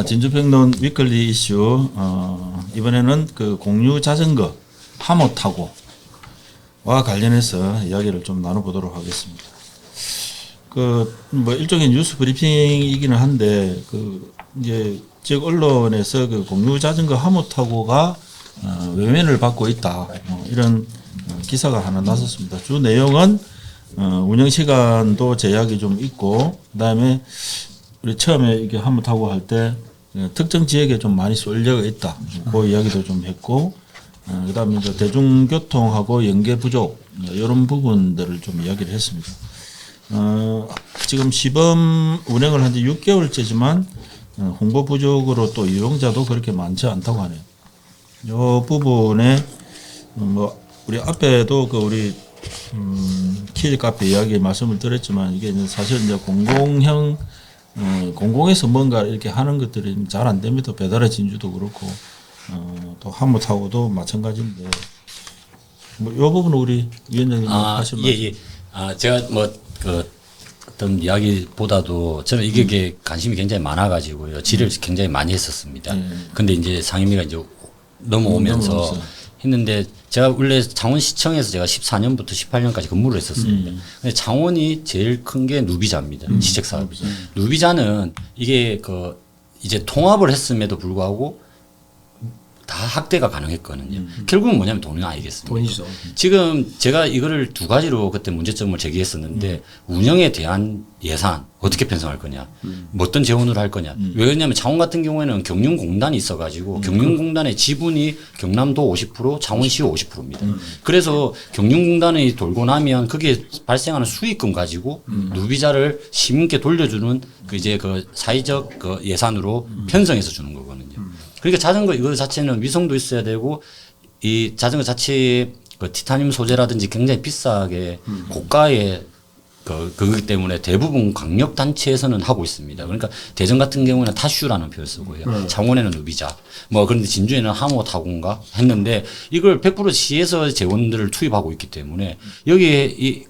진주평론 위클리 이슈 이번에는 그 공유 자전거 하모 타고와 관련해서 이야기를 좀 나눠보도록 하겠습니다. 그 뭐 일종의 뉴스 브리핑이기는 한데 그 이제 지역 언론에서 그 공유 자전거 하모 타고가 외면을 받고 있다 이런 기사가 하나 났었습니다. 주 내용은 운영 시간도 제약이 좀 있고 그다음에 우리 처음에 이게 하모 타고 할 때 특정 지역에 좀 많이 쏠려 있다. 그 이야기도 좀 했고 그다음에 이제 대중교통하고 연계 부족 이런 부분들을 좀 이야기를 했습니다. 지금 시범 운행을 한 지 6개월째지만 홍보 부족으로 또 이용자도 그렇게 많지 않다고 하네요. 이 부분에 뭐 우리 앞에도 그 우리 키즈 카페 이야기 말씀을 드렸지만 이게 이제 사실 이제 공공에서 뭔가 이렇게 하는 것들이 잘 안 됩니다. 배달의 진주도 그렇고 또 하모 타고도 마찬가지인데 뭐 이 부분은 우리 위원장님 하실 말씀. 예. 제가 뭐 그 어떤 이야기보다도 저는 이게 관심이 굉장히 많아가지고요. 질의를 굉장히 많이 했었습니다. 근데 이제 상임위가 이제 넘어오면서 했는데 제가 원래 창원시청에서 제가 14년부터 18년까지 근무를 했었습니다. 근데 창원이 제일 큰 게 누비자입니다. 지책사업. 누비자는 이게 그 이제 통합을 했음에도 불구하고 다 확대가 가능했거든요. 결국은 뭐냐면 돈 아니겠습니까? 돈이죠. 지금 제가 이거를 두 가지로 그때 문제점을 제기했었는데 운영에 대한 예산 어떻게 편성할 거냐, 뭐 어떤 재원으로 할 거냐. 왜냐하면 창원 같은 경우에는 경륜공단이 있어가지고 경륜공단의 지분이 경남도 50%, 창원시 50%입니다. 그래서 경륜공단이 돌고 나면 그게 발생하는 수익금 가지고 누비자를 시민께 돌려주는 그 이제 그 사회적 그 예산으로 편성해서 주는 거거든요. 그러니까 자전거 이거 자체는 위성도 있어야 되고 이 자전거 자체의 그 티타늄 소재라든지 굉장히 비싸게 고가의 그거기 때문에 대부분 광역 단체에서는 하고 있습니다. 그러니까 대전 같은 경우에는 타슈라는 표현을 쓰고요. 창원에는 누비자. 뭐 그런데 진주에는 하모 타고인가 했는데 이걸 100% 시에서 재원들을 투입하고 있기 때문에 여기에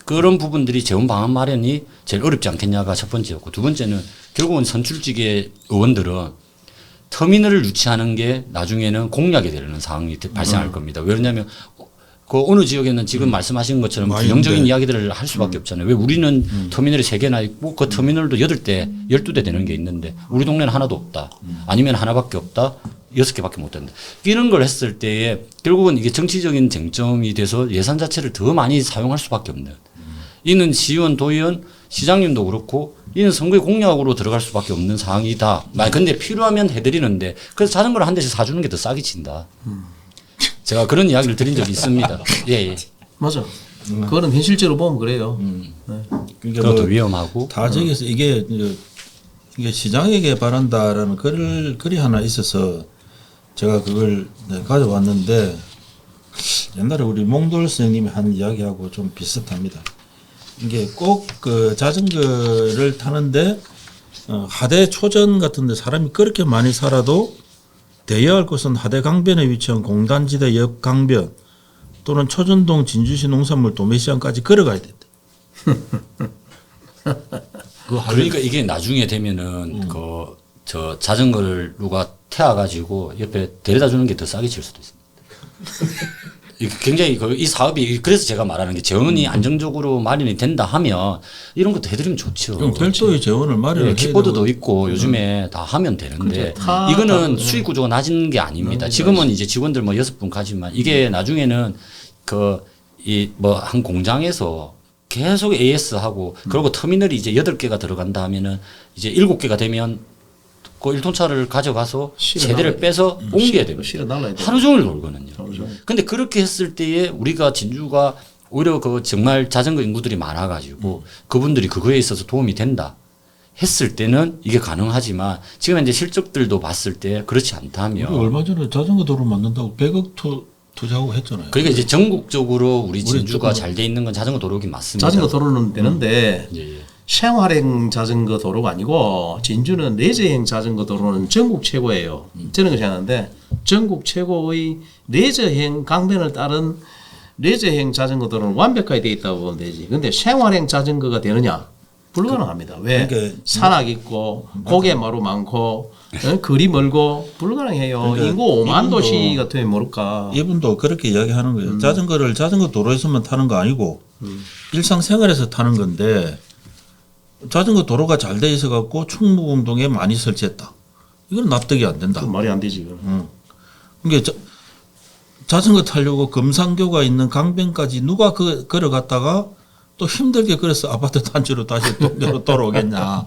그런 부분들이 재원 방안 마련이 제일 어렵지 않겠냐가 첫 번째였고 두 번째는 결국은 선출직의 의원들은 터미널을 유치하는 게 나중에는 공약이 되는 상황이 발생할 겁니다. 왜냐하면 그 어느 지역에는 지금 말씀하신 것처럼 부정적인 이야기들을 할 수밖에 없잖아요. 왜 우리는 터미널이 3개나 있고 그 터미널도 8대, 12대 되는 게 있는데 우리 동네는 하나도 없다. 아니면 하나밖에 없다. 6개밖에 못 된다. 이런 걸 했을 때에 결국은 이게 정치적인 쟁점이 돼서 예산 자체를 더 많이 사용할 수밖에 없는. 이는 시의원, 도의원, 시장님도 그렇고 이는 선거의 공약으로 들어갈 수밖에 없는 상황이다. 근데 필요하면 해드리는데 그래서 자전거를 한 대씩 사주는 게 더 싸게 친다. 제가 그런 이야기를 드린 적이 있습니다. 예. 맞아. 그거는 현실적으로 보면 그래요. 그러니까 그것도 뭐 위험하고. 다 저기서 이게 시장에게 바란다라는 글이 하나 있어서 제가 그걸 가져왔는데 옛날에 우리 몽돌 선생님이 하는 이야기하고 좀 비슷합니다. 이게 꼭 그 자전거를 타는데 하대 초전 같은데 사람이 그렇게 많이 살아도 대여할 곳은 하대 강변에 위치한 공단지대 옆 강변 또는 초전동 진주시 농산물 도매시장까지 걸어가야 된다. 그러니까 이게 나중에 되면은 저 자전거를 누가 태워가지고 옆에 데려다 주는 게 더 싸게 칠 수도 있습니다. 굉장히 이 사업이 그래서 제가 말하는 게 재원이 안정적으로 마련이 된다 하면 이런 것도 해드리면 좋죠. 별도의 재원을 마련을 킥보드도 있고 요즘에 다 하면 되는데 이거는 수익 구조가 낮은 게 아닙니다. 지금은 이제 직원들 뭐 6분 가지만 이게 나중에는 한 공장에서 계속 AS 하고 그리고 터미널이 이제 8개가 들어간다 하면은 이제 7개가 되면 그 1톤차를 가져가서 세대를 빼서 옮겨야 됩니다. 하루 종일 놀거든요. 근데 그렇게 했을 때에 우리가 진주가 오히려 그 정말 자전거 인구들이 많아가지고 그분들이 그거에 있어서 도움이 된다 했을 때는 이게 가능하지만 지금 이제 실적들도 봤을 때 그렇지 않다면 우리 얼마 전에 자전거 도로 만든다고 100억 투자하고 했잖아요. 그러니까 이제 전국적으로 우리 진주가 잘 돼 있는 건 자전거 도로긴 맞습니다. 자전거 도로는 되는데 생활행 자전거 도로가 아니고 진주는 레저행 자전거 도로는 전국 최고예요. 저는 그렇게 하는데 전국 최고의 레저행 강변을 따른 레저행 자전거 도로는 완벽하게 되어 있다고 보면 되지. 근데 생활행 자전거가 되느냐? 불가능합니다. 왜? 그러니까 산악 있고 고개마루 많고 거리 멀고 불가능해요. 그러니까 인구 5만 이분도- 도시 같으면 모를까. 이분도 그렇게 이야기하는 거예요. 자전거를 자전거 도로에서만 타는 거 아니고 일상생활에서 타는 건데 자전거 도로가 잘 돼 있어 갖고 충무공동에 많이 설치했다. 이건 납득이 안 된다. 그 말이 안 되지. 그건. 그러니까 자전거 타려고 금산교가 있는 강변까지 누가 걸어갔다가 또 힘들게 그래서 아파트 단지로 다시 동네로 돌아오겠냐.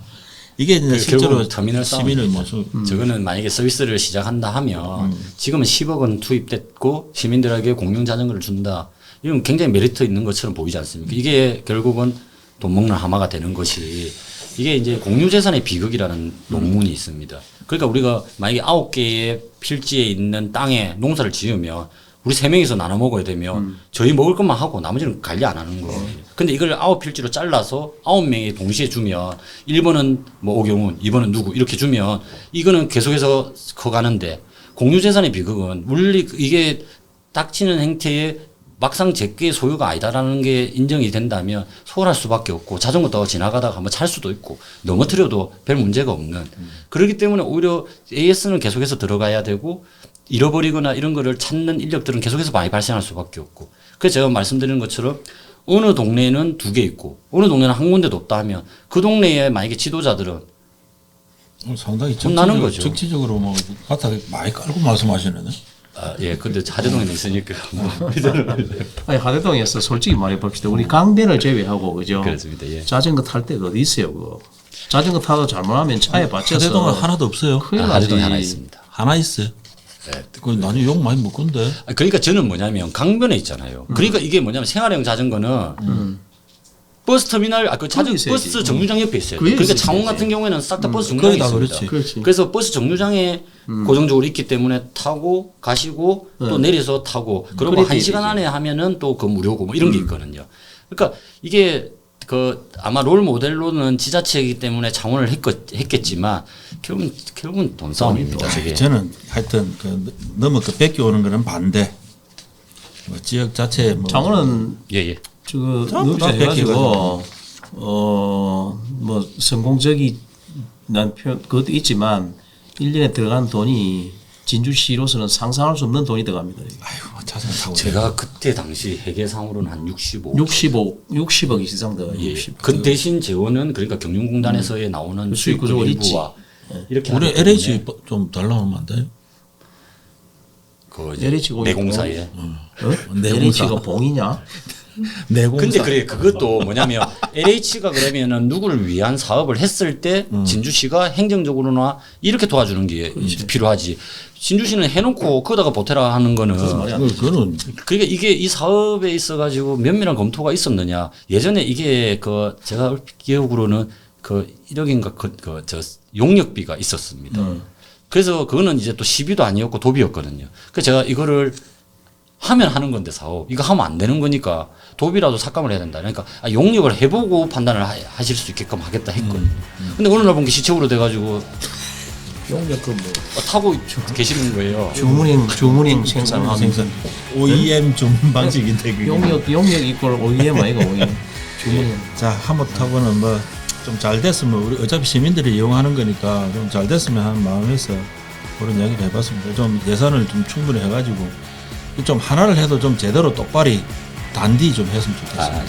이게 이제 실제로 결국은 터미널 시민의 싸움이죠. 모습. 저거는 만약에 서비스를 시작한다 하면 지금은 10억 원 투입됐고 시민들에게 공용 자전거를 준다. 이건 굉장히 메리트 있는 것처럼 보이지 않습니까? 이게 결국은 돈 먹는 하마가 되는 것이 이게 이제 공유재산의 비극이라는 논문이 있습니다. 그러니까 우리가 만약에 9개의 필지에 있는 땅에 농사를 지으면 우리 3명이서 나눠 먹어야 되면 저희 먹을 것만 하고 나머지는 관리 안 하는 거예요. 근데 이걸 9필지로 잘라서 9명이 동시에 주면 1번은 뭐 오경훈, 2번은 누구 이렇게 주면 이거는 계속해서 커가는데 공유재산의 비극은 물리 이게 닥치는 행태에 막상 제게 소유가 아니다라는 게 인정이 된다면 소홀할 수밖에 없고 자전거 타고 지나가다가 한번 찰 수도 있고 넘어뜨려도 별 문제가 없는 그렇기 때문에 오히려 AS는 계속해서 들어가야 되고 잃어버리거나 이런 거를 찾는 인력들은 계속해서 많이 발생할 수밖에 없고 그래서 제가 말씀드리는 것처럼 어느 동네에는 2개 있고 어느 동네는 한 군데도 없다 하면 그 동네에 만약에 지도자들은 상당히 혼나는 거죠. 정치적으로 뭐 바닥에 많이 깔고 말씀하시네. 아, 예, 근데 하재동에는 있으니까 뭐 아니 하대동에서 솔직히 말해 봅시다. 우리 강변을 제외하고 그죠? 그렇습니다. 예. 자전거 탈 데가 어디 있어요, 그거? 자전거 타도 잘못하면 차에 받쳐서 하대동은 하나도 없어요. 큰일 나지. 하재동에 하나 있습니다. 하나 있어요. 그 나중에 욕 많이 먹건데. 그러니까 저는 뭐냐면 강변에 있잖아요. 그러니까 이게 뭐냐면 생활형 자전거는 버스 터미널 그 거기 있어야지. 버스 정류장 옆에 있어요. 그게 그러니까 있어야지. 창원 같은 경우에는 싹 다 버스 거의 정류장이 다 있습니다. 그렇지. 그렇지. 그래서 버스 정류장에 고정적으로 있기 때문에 타고 가시고 또 내려서 타고 그리고 그래 1시간 되지. 안에 하면은 또 그 무료고 뭐 이런 게 있거든요. 그러니까 이게 그 아마 롤 모델로는 지자체이기 때문에 창원을 했겠지만 결국은 돈 싸움입니다. 저게. 저는 하여튼 그 너무 그 뺏겨오는 거는 반대. 뭐 지역 자체 뭐 장원은 예. 저거 전부 다 누비자 해가지고 뺏기거든요. 뭐 성공적이 난 표현 그것도 있지만 1년에 들어간 돈이 진주시로서는 상상할 수 없는 돈이 들어갑니다. 아이고 자전거 타고. 제가 그때 당시 회계상으로는 한 65. 60억 이상 들어가요. 예. 60억. 그 대신 재원은 그러니까 경륜공단에서의 나오는 수익 구조가 일부와 이렇게 우리 하기 LH 때문에 좀 잘 나오면 안 돼요? 그 LH 고 내공사에. 내공사. LH가 봉이냐? 내공사. 근데 그래 그것도 뭐냐면 LH가 그러면은 누구를 위한 사업을 했을 때 진주시가 행정적으로나 이렇게 도와주는 게 필요하지. 진주시는 해놓고 거기다가 보태라 하는 거는 그거는 그러니까 이게 이 사업에 있어가지고 면밀한 검토가 있었느냐. 예전에 이게 그 제가 얼핏 기억으로는 그 1억인가 저 용역비가 있었습니다. 그래서 그거는 이제 또 시비도 아니었고 도비였거든요. 그래서 제가 이거를 하면 하는 건데 사업 이거 하면 안 되는 거니까 도비라도 삭감을 해야 된다. 그러니까 용역을 해보고 판단을 하실 수 있게끔 하겠다 했거든요. 근데 어느 날 본 게 시책으로 돼가지고 용역 그뭐 타고 계시는 거예요. 주문행 생산하는 생산 OEM 주문 방식인데 그게. 용역 이꼴 OEM 아이가 OEM 주문행. 자 하모타고는 뭐 좀 잘 됐으면 우리 어차피 시민들이 이용하는 거니까 좀 잘 됐으면 하는 마음에서 그런 이야기를 해봤습니다. 좀 예산을 좀 충분히 해가지고 좀 하나를 해도 좀 제대로 똑바리 단디 좀 했으면 좋겠습니다.